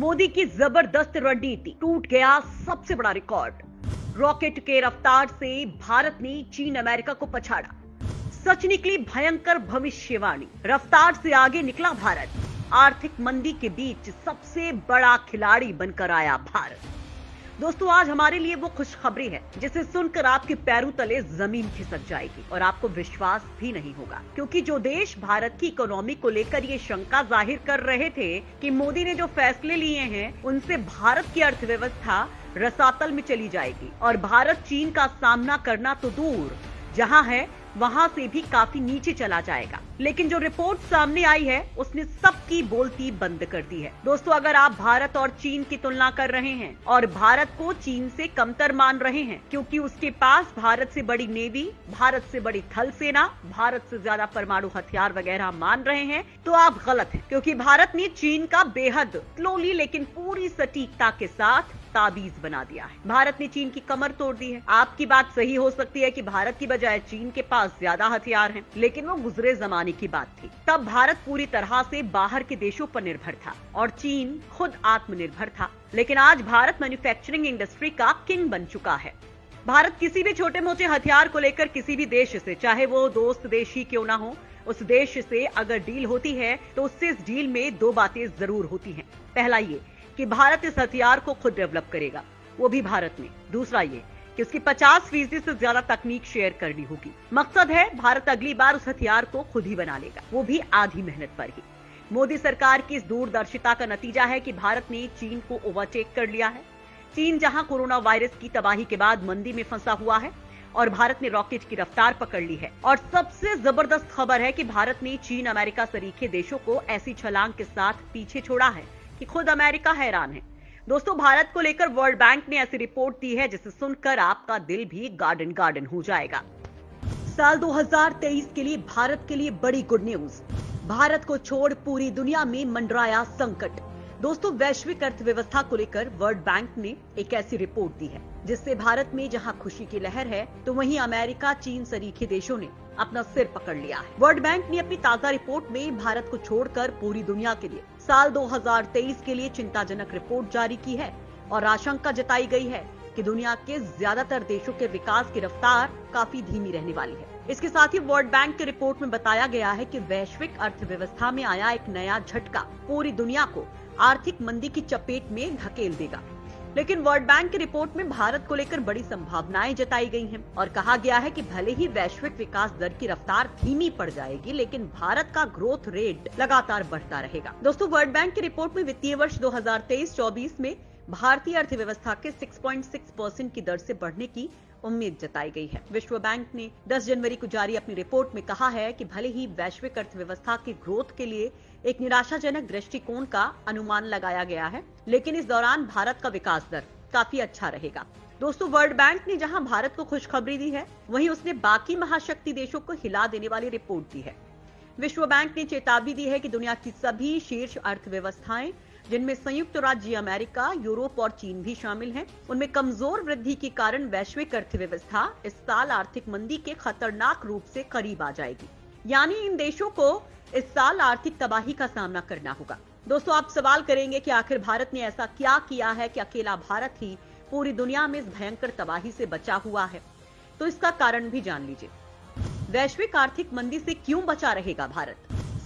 मोदी की जबरदस्त रणनीति, टूट गया सबसे बड़ा रिकॉर्ड। रॉकेट के रफ्तार से भारत ने चीन अमेरिका को पछाड़ा। सच निकली भयंकर भविष्यवाणी, रफ्तार से आगे निकला भारत। आर्थिक मंदी के बीच सबसे बड़ा खिलाड़ी बनकर आया भारत। दोस्तों, आज हमारे लिए वो खुशखबरी है जिसे सुनकर आपके पैरों तले जमीन खिसक जाएगी और आपको विश्वास भी नहीं होगा, क्योंकि जो देश भारत की इकोनॉमी को लेकर ये शंका जाहिर कर रहे थे कि मोदी ने जो फैसले लिए हैं उनसे भारत की अर्थव्यवस्था रसातल में चली जाएगी और भारत चीन का सामना करना तो दूर, जहां है वहां से भी काफी नीचे चला जाएगा। लेकिन जो रिपोर्ट सामने आई है उसने सबकी बोलती बंद कर दी है। दोस्तों, अगर आप भारत और चीन की तुलना कर रहे हैं और भारत को चीन से कमतर मान रहे हैं क्योंकि उसके पास भारत से बड़ी नेवी, भारत से बड़ी थल सेना, भारत से ज्यादा परमाणु हथियार वगैरह मान रहे हैं, तो आप गलत हैं, क्योंकि भारत ने चीन का बेहद स्लोली लेकिन पूरी सटीकता के साथ ताबीज बना दिया है। भारत ने चीन की कमर तोड़ दी है। आपकी बात सही हो सकती है कि भारत की बजाय चीन के पास ज्यादा हथियार हैं, लेकिन वो गुजरे जमाने की बात थी। तब भारत पूरी तरह से बाहर के देशों पर निर्भर था और चीन खुद आत्मनिर्भर था। लेकिन आज भारत मैन्युफैक्चरिंग इंडस्ट्री का किंग बन चुका है। भारत किसी भी छोटे मोटे हथियार को लेकर किसी भी देश से, चाहे वो दोस्त देश ही क्यों ना हो, उस देश से अगर डील होती है तो उससे इस डील में दो बातें जरूर होती हैं। पहला ये कि भारत इस हथियार को खुद डेवलप करेगा, वो भी भारत में। दूसरा ये कि उसकी 50% से ज्यादा तकनीक शेयर करनी होगी। मकसद है भारत अगली बार उस हथियार को खुद ही बना लेगा, वो भी आधी मेहनत पर ही। मोदी सरकार की इस दूरदर्शिता का नतीजा है कि भारत ने चीन को ओवरटेक कर लिया है। चीन जहां कोरोना वायरस की तबाही के बाद मंदी में फंसा हुआ है और भारत ने रॉकेट की रफ्तार पकड़ ली है। और सबसे जबरदस्त खबर है कि भारत ने चीन अमेरिका सरीखे देशों को ऐसी छलांग के साथ पीछे छोड़ा है कि खुद अमेरिका हैरान है। दोस्तों, भारत को लेकर वर्ल्ड बैंक ने ऐसी रिपोर्ट दी है जिसे सुनकर आपका दिल भी गार्डन गार्डन हो जाएगा। साल 2023 के लिए भारत के लिए बड़ी गुड न्यूज। भारत को छोड़ पूरी दुनिया में मंडराया संकट। दोस्तों, वैश्विक अर्थव्यवस्था को लेकर वर्ल्ड बैंक ने एक ऐसी रिपोर्ट दी है जिससे भारत में जहां खुशी की लहर है तो वहीं अमेरिका, चीन सरीखे देशों ने अपना सिर पकड़ लिया है। वर्ल्ड बैंक ने अपनी ताजा रिपोर्ट में भारत को छोड़कर पूरी दुनिया के लिए साल 2023 के लिए चिंताजनक रिपोर्ट जारी की है और आशंका जताई गई है कि दुनिया के ज्यादातर देशों के विकास की रफ्तार काफी धीमी रहने वाली है। इसके साथ ही वर्ल्ड बैंक की रिपोर्ट में बताया गया है कि वैश्विक अर्थव्यवस्था में आया एक नया झटका पूरी दुनिया को आर्थिक मंदी की चपेट में धकेल देगा। लेकिन वर्ल्ड बैंक की रिपोर्ट में भारत को लेकर बड़ी संभावनाएं जताई गई हैं और कहा गया है कि भले ही वैश्विक विकास दर की रफ्तार धीमी पड़ जाएगी, लेकिन भारत का ग्रोथ रेट लगातार बढ़ता रहेगा। दोस्तों, वर्ल्ड बैंक की रिपोर्ट में वित्तीय वर्ष 2023-24 में भारतीय अर्थव्यवस्था के 6.6% की दर से बढ़ने की उम्मीद जताई गई है। विश्व बैंक ने 10 जनवरी को जारी अपनी रिपोर्ट में कहा है कि भले ही वैश्विक अर्थव्यवस्था की ग्रोथ के लिए एक निराशाजनक दृष्टिकोण का अनुमान लगाया गया है, लेकिन इस दौरान भारत का विकास दर काफी अच्छा रहेगा। दोस्तों, वर्ल्ड बैंक ने जहां भारत को खुशखबरी दी है, वहीं उसने बाकी महाशक्ति देशों को हिला देने वाली रिपोर्ट दी है। विश्व बैंक ने चेतावनी दी है कि दुनिया की सभी शीर्ष अर्थव्यवस्थाएं, जिनमें संयुक्त राज्य अमेरिका, यूरोप और चीन भी शामिल हैं, उनमें कमजोर वृद्धि के कारण वैश्विक अर्थव्यवस्था इस साल आर्थिक मंदी के खतरनाक रूप से करीब आ जाएगी। यानी इन देशों को इस साल आर्थिक तबाही का सामना करना होगा। दोस्तों, आप सवाल करेंगे कि आखिर भारत ने ऐसा क्या किया है कि अकेला भारत ही पूरी दुनिया में इस भयंकर तबाही से बचा हुआ है। तो इसका कारण भी जान लीजिए। वैश्विक आर्थिक मंदी से क्यों बचा रहेगा भारत?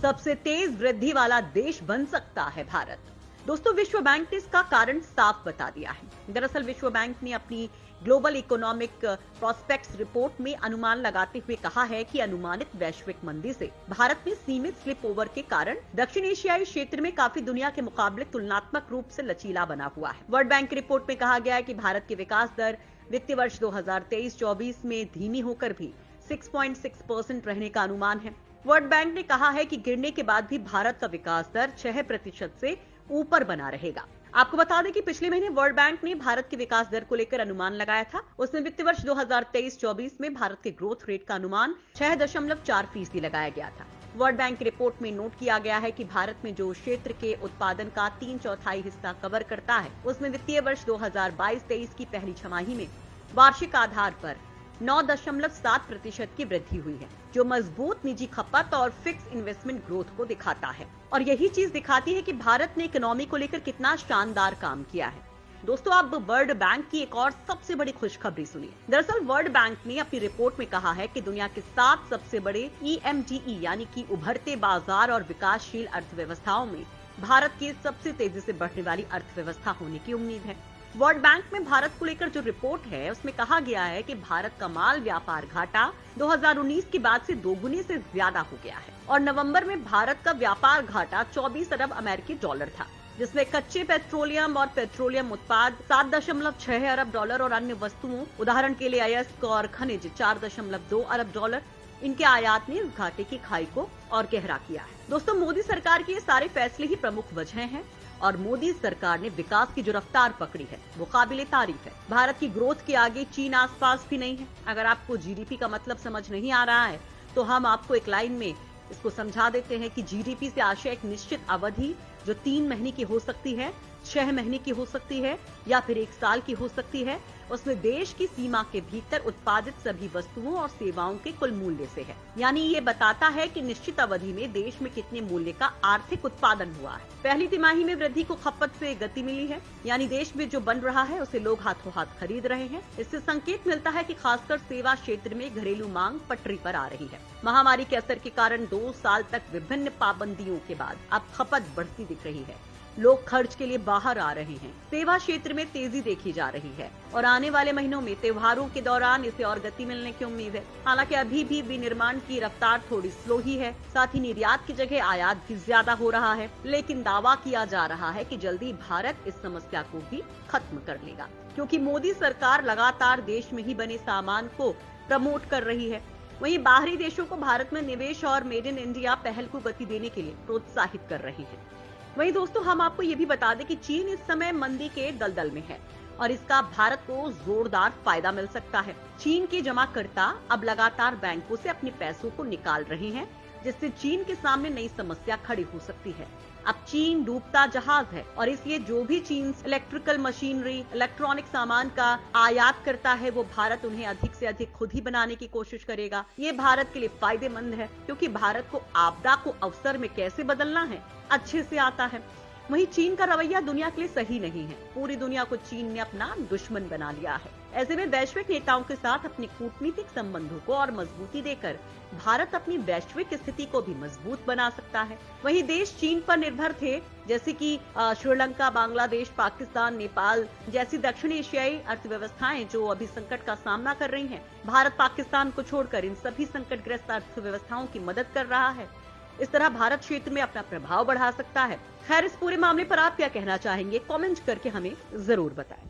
सबसे तेज वृद्धि वाला देश बन सकता है भारत। दोस्तों, विश्व बैंक ने इसका कारण साफ बता दिया है। दरअसल विश्व बैंक ने अपनी ग्लोबल इकोनॉमिक प्रोस्पेक्ट्स रिपोर्ट में अनुमान लगाते हुए कहा है कि अनुमानित वैश्विक मंदी से भारत में सीमित स्लिप ओवर के कारण दक्षिण एशियाई क्षेत्र में काफी दुनिया के मुकाबले तुलनात्मक रूप से लचीला बना हुआ है। वर्ल्ड बैंक की रिपोर्ट में कहा गया है कि भारत की विकास दर वित्तीय वर्ष 2023-24 में धीमी होकर भी 6.6% रहने का अनुमान है। वर्ल्ड बैंक ने कहा है कि गिरने के बाद भी भारत का विकास दर 6% से ऊपर बना रहेगा। आपको बता दें कि पिछले महीने वर्ल्ड बैंक ने भारत के विकास दर को लेकर अनुमान लगाया था। उसमें वित्तीय वर्ष 2023-24 में भारत के ग्रोथ रेट का अनुमान 6.4% लगाया गया था। वर्ल्ड बैंक की रिपोर्ट में नोट किया गया है कि भारत में जो क्षेत्र के उत्पादन का 3/4 हिस्सा कवर करता है, उसमें वित्तीय वर्ष 2022-23 की पहली छमाही में वार्षिक आधार पर 9.7% की वृद्धि हुई है, जो मजबूत निजी खपत और फिक्स इन्वेस्टमेंट ग्रोथ को दिखाता है। और यही चीज दिखाती है कि भारत ने इकोनॉमी को लेकर कितना शानदार काम किया है। दोस्तों, अब वर्ल्ड बैंक की एक और सबसे बड़ी खुशखबरी सुनिए। दरअसल वर्ल्ड बैंक ने अपनी रिपोर्ट में कहा है कि दुनिया के 7 सबसे बड़े EMDE यानी कि उभरते बाजार और विकासशील अर्थव्यवस्थाओं में भारत की सबसे तेजी से बढ़ने वाली अर्थव्यवस्था होने की उम्मीद है। वर्ल्ड बैंक में भारत को लेकर जो रिपोर्ट है उसमें कहा गया है कि भारत का माल व्यापार घाटा 2019 के बाद से दोगुने से ज्यादा हो गया है और नवंबर में भारत का व्यापार घाटा 24 अरब अमेरिकी डॉलर था, जिसमें कच्चे पेट्रोलियम और पेट्रोलियम उत्पाद 7.6 अरब डॉलर और अन्य वस्तुओं उदाहरण के लिए अयस्क और खनिज 4.2 अरब डॉलर, इनके आयात ने इस घाटे की खाई को और गहरा किया है। दोस्तों, मोदी सरकार के ये सारे फैसले ही प्रमुख वजह हैं और मोदी सरकार ने विकास की जो रफ्तार पकड़ी है वो काबिले तारीफ है। भारत की ग्रोथ के आगे चीन आसपास भी नहीं है। अगर आपको GDP का मतलब समझ नहीं आ रहा है तो हम आपको एक लाइन में इसको समझा देते हैं कि GDP से आशय एक निश्चित अवधि जो 3 महीने की हो सकती है, 6 महीने की हो सकती है या फिर 1 साल की हो सकती है, उसमें देश की सीमा के भीतर उत्पादित सभी वस्तुओं और सेवाओं के कुल मूल्य से है। यानी ये बताता है कि निश्चित अवधि में देश में कितने मूल्य का आर्थिक उत्पादन हुआ है। पहली तिमाही में वृद्धि को खपत से गति मिली है, यानी देश में जो बन रहा है उसे लोग हाथों हाथ खरीद रहे हैं। इससे संकेत मिलता है कि खासकर सेवा क्षेत्र में घरेलू मांग पटरी पर आ रही है। महामारी के असर के कारण 2 साल तक विभिन्न पाबंदियों के बाद अब खपत बढ़ती दिख रही है। लोग खर्च के लिए बाहर आ रहे हैं। सेवा क्षेत्र में तेजी देखी जा रही है और आने वाले महीनों में त्योहारों के दौरान इसे और गति मिलने की उम्मीद है। हालांकि अभी भी विनिर्माण की रफ्तार थोड़ी स्लो ही है, साथ ही निर्यात की जगह आयात भी ज्यादा हो रहा है, लेकिन दावा किया जा रहा है कि जल्दी भारत इस समस्या को भी खत्म कर लेगा, क्योंकि मोदी सरकार लगातार देश में ही बने सामान को प्रमोट कर रही है। वहीं बाहरी देशों को भारत में निवेश और मेड इन इंडिया पहल को गति देने के लिए प्रोत्साहित कर रही है। वहीं दोस्तों, हम आपको ये भी बता दें कि चीन इस समय मंदी के दलदल में है और इसका भारत को जोरदार फायदा मिल सकता है। चीन के जमाकर्ता अब लगातार बैंकों से अपने पैसों को निकाल रहे हैं, जिससे चीन के सामने नई समस्या खड़ी हो सकती है। अब चीन डूबता जहाज है और इसलिए जो भी चीन इलेक्ट्रिकल मशीनरी, इलेक्ट्रॉनिक सामान का आयात करता है वो भारत उन्हें अधिक से अधिक खुद ही बनाने की कोशिश करेगा। ये भारत के लिए फायदेमंद है, क्योंकि भारत को आपदा को अवसर में कैसे बदलना है अच्छे से आता है। वहीं चीन का रवैया दुनिया के लिए सही नहीं है। पूरी दुनिया को चीन ने अपना दुश्मन बना लिया है। ऐसे में वैश्विक नेताओं के साथ अपने कूटनीतिक संबंधों को और मजबूती देकर भारत अपनी वैश्विक स्थिति को भी मजबूत बना सकता है। वहीं देश चीन पर निर्भर थे, जैसे कि श्रीलंका, बांग्लादेश, पाकिस्तान, नेपाल जैसी दक्षिण एशियाई अर्थव्यवस्थाएं जो अभी संकट का सामना कर रही हैं। भारत पाकिस्तान को छोड़कर इन सभी संकटग्रस्त अर्थव्यवस्थाओं की मदद कर रहा है। इस तरह भारत क्षेत्र में अपना प्रभाव बढ़ा सकता है। खैर, इस पूरे मामले पर आप क्या कहना चाहेंगे? कमेंट करके हमें जरूर बताएं।